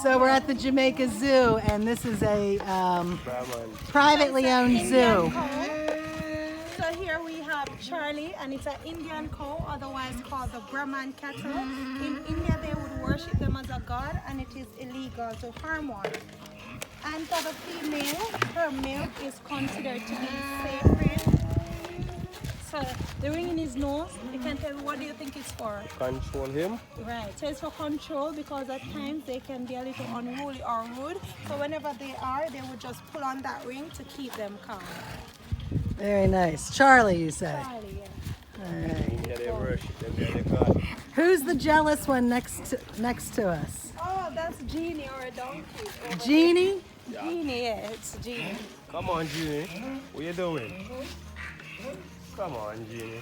So we're at the Jamaica Zoo, and this is a privately owned zoo. So here we have Charlie, and it's an Indian cow, otherwise called the Brahman cattle. In India, they would worship them as a god, and it is illegal to harm one. And for the female, her milk is considered to be sacred. So the ring in his nose, you can tell me, what do you think it's for? Control him. Right, so it's for control, because at times they can be a little unruly or rude. So whenever they would just pull on that ring to keep them calm. Very nice. Charlie, you say? Charlie, yeah. All right. Yeah, they worship them. They're the god. Who's the jealous one next to us? Oh, that's Genie or a donkey. Jeannie? Yeah. Genie, yeah, it's Genie. Come on, Genie. What you doing? Come on, Genie.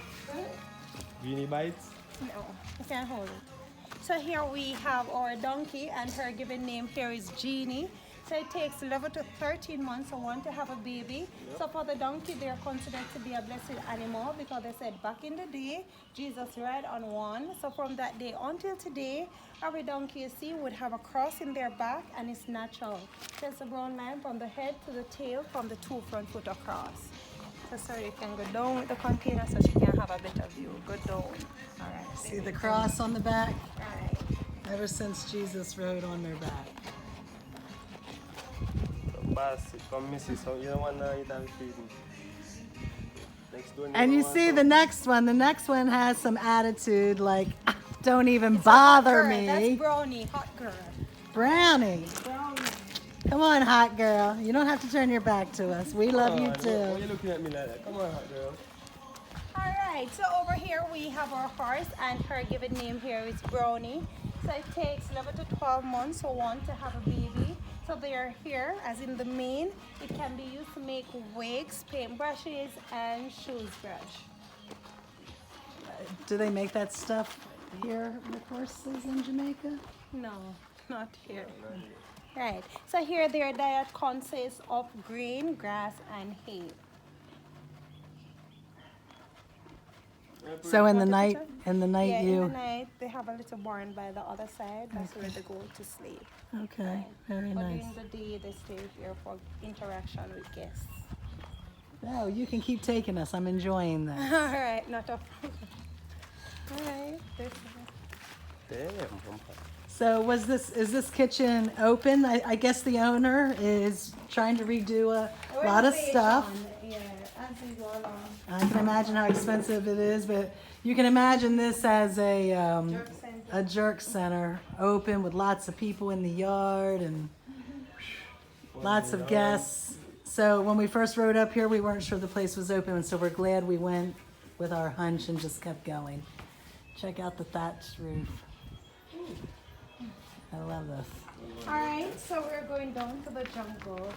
Genie bites? No, you can't hold it. So here we have our donkey, and her given name here is Genie. So it takes 11 to 13 months for one to have a baby. So for the donkey, they're considered to be a blessed animal, because they said back in the day, Jesus rode on one. So from that day until today, every donkey you see would have a cross in their back, and it's natural. There's a brown line from the head to the tail, from the two front foot across. So sorry, you can go down with the container so she can have a better view. Go down. All right. See the cross on the back? Right. Ever since Jesus rode on their back. Come, Missy. So you don't want to eat and feed me. Next door, And you see the next one has some attitude, like, don't even bother Girl, me. that's Brownie, hot girl. Brownie. Brownie. Come on, hot girl. You don't have to turn your back to us. We love you Why are too. you looking at me like that? Come on, hot girl. All right, so over here we have our horse, and her given name here is Brownie. So it takes 11 to 12 months for one to have a baby. So they are here, as in the mane. It can be used to make wigs, paint brushes, and shoes brush. Do they make that stuff here with horses in Jamaica? No, not here. Right, so here their diet consists of grain, grass, and hay. So in the Want a night, picture? in the night Yeah, in you. the night they have a little barn by the other side. That's where they go to sleep. Okay, very But nice. during the day they stay here for interaction with guests. Oh, you can keep taking us. I'm enjoying that. All right, not a problem. All right. Damn. So is this kitchen open? I guess the owner is trying to redo a lot of stuff. Yeah, as we go along. I can imagine how expensive it is, but you can imagine this as a jerk center, open with lots of people in the yard and lots of guests. So when we first rode up here, we weren't sure the place was open, so we're glad we went with our hunch and just kept going. Check out the thatched roof. I love this. All right, so we're going down to the jungle.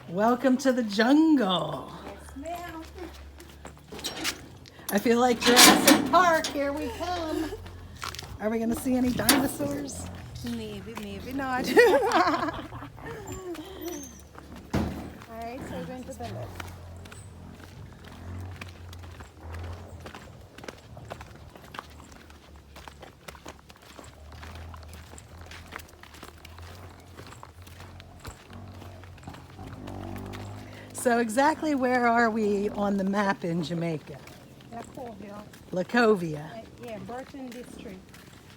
Welcome to the jungle. Yes, ma'am. I feel like Jurassic Park. Here we come. Are we going to see any dinosaurs? Maybe not. All right, so we're going to the left. So exactly where are we on the map in Jamaica? Lacovia. Lacovia. Yeah, Burton District.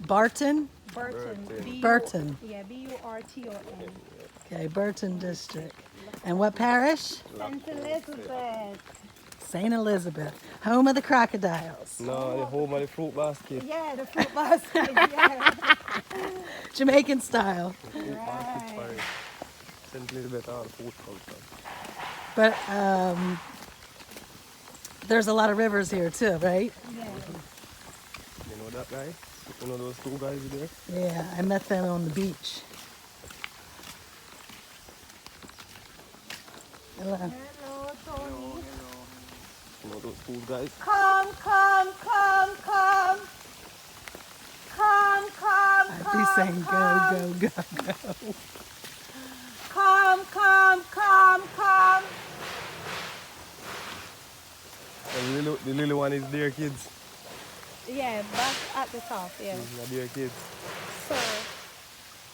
Barton? Burton. Burton. Yeah, Burton. Okay, Burton District. And what parish? St. Elizabeth. St. Elizabeth. Home of the crocodiles. No, the home of the fruit basket. Yeah, the fruit basket. Yeah. Jamaican style. Right. St. Elizabeth, all the food comes from. But there's a lot of rivers here too, right? Yeah. You know that guy? You know those two guys there? Yeah, I met them on the beach. Hello. Hello, Tony. You know those two guys? Come. I'd be saying go. Come. And the little one is their kids. Yeah, back at the top, yeah. These are their kids. So,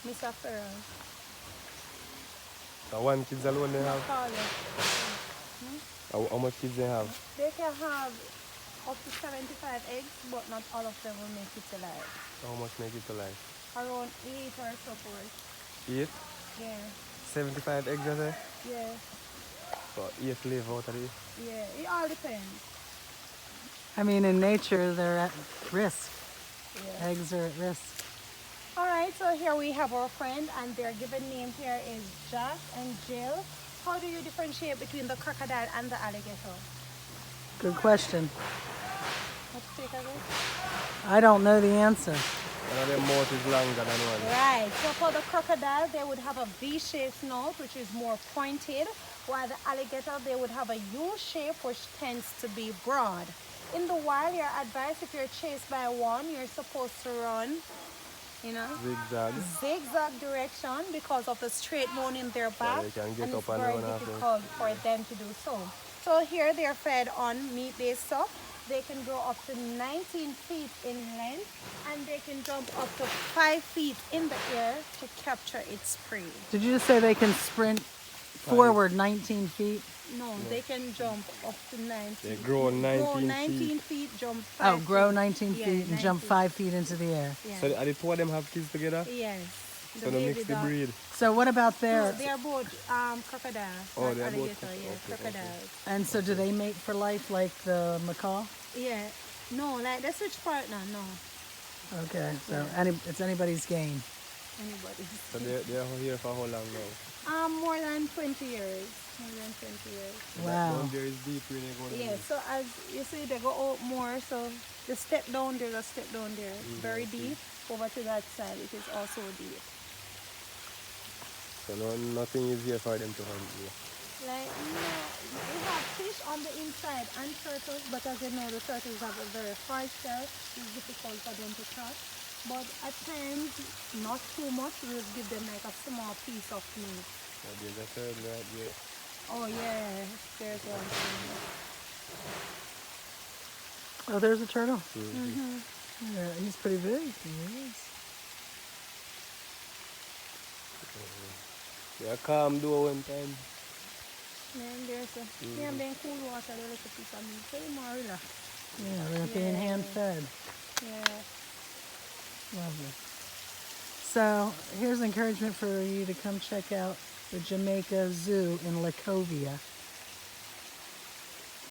Mr. Farrell. So one kids alone they have? Call it. How much kids they have? They can have up to 75 eggs, but not all of them will make it alive. How much make it to life? Around 8 or so forth. 8? Yeah, 75 eggs I say? yeah, So 8 live out of it. yeah. It all depends. I mean, in nature, they're at risk. Yeah. Eggs are at risk. All right, so here we have our friend, and their given name here is Jack and Jill. How do you differentiate between the crocodile and the alligator? Good question. Let's take a look. I don't know the answer. One of them mouth is longer than one. Right, so for the crocodile, they would have a V-shaped snout, which is more pointed, while the alligator, they would have a U-shape, which tends to be broad. In the wild, you're advised if you're chased by one, you're supposed to run, you know, Zigzag. direction because of the straight bone in their back, they can get and up it's and very run after. difficult for them to do so. So here they're fed on meat-based stuff. They can grow up to 19 feet in length, and they can jump up to 5 feet in the air to capture its prey. Did you just say they can sprint forward 19 feet? No, they can jump up to 19. They grow 19 Grow 19 feet. feet, jump 5 Oh, feet. grow 19 Yeah, feet and jump 19. 5 feet into the air. Yeah. So are the two of them have kids together? Yes. So they mix the dog. breed. So what about No, their, they are both crocodiles. Oh, not they are both alligator, crocodiles. yeah, Okay, crocodiles. and so do they mate for life like the macaw? Yeah. No, like they switch partner, no. Okay, so it's anybody's game. Anybody. So they're here for how long now? More than 20 years. More than 20 years. Wow. Down there is deep when they go down Yeah, so as you see, they go out more. So the step down, there's a step down there. Very deep. Over to that side, it is also deep. So nothing is here for them to hunt here. Like, no, we have fish on the inside and turtles, but as you know, the turtles have a very hard shell. It's difficult for them to catch. But at times, not too much, we'll give them like a small piece of meat. Oh, there's a third right there. Oh yeah, there's one. Oh, there's a turtle. Mm-hmm. Yeah, he's pretty big. He is. Yeah, calm door one time. Then there's a, yeah, then cool water, there's a piece of meat. Hey, Marilla. Yeah, they're being hand fed. Yeah. Lovely. So here's encouragement for you to come check out the Jamaica Zoo in Lacovia.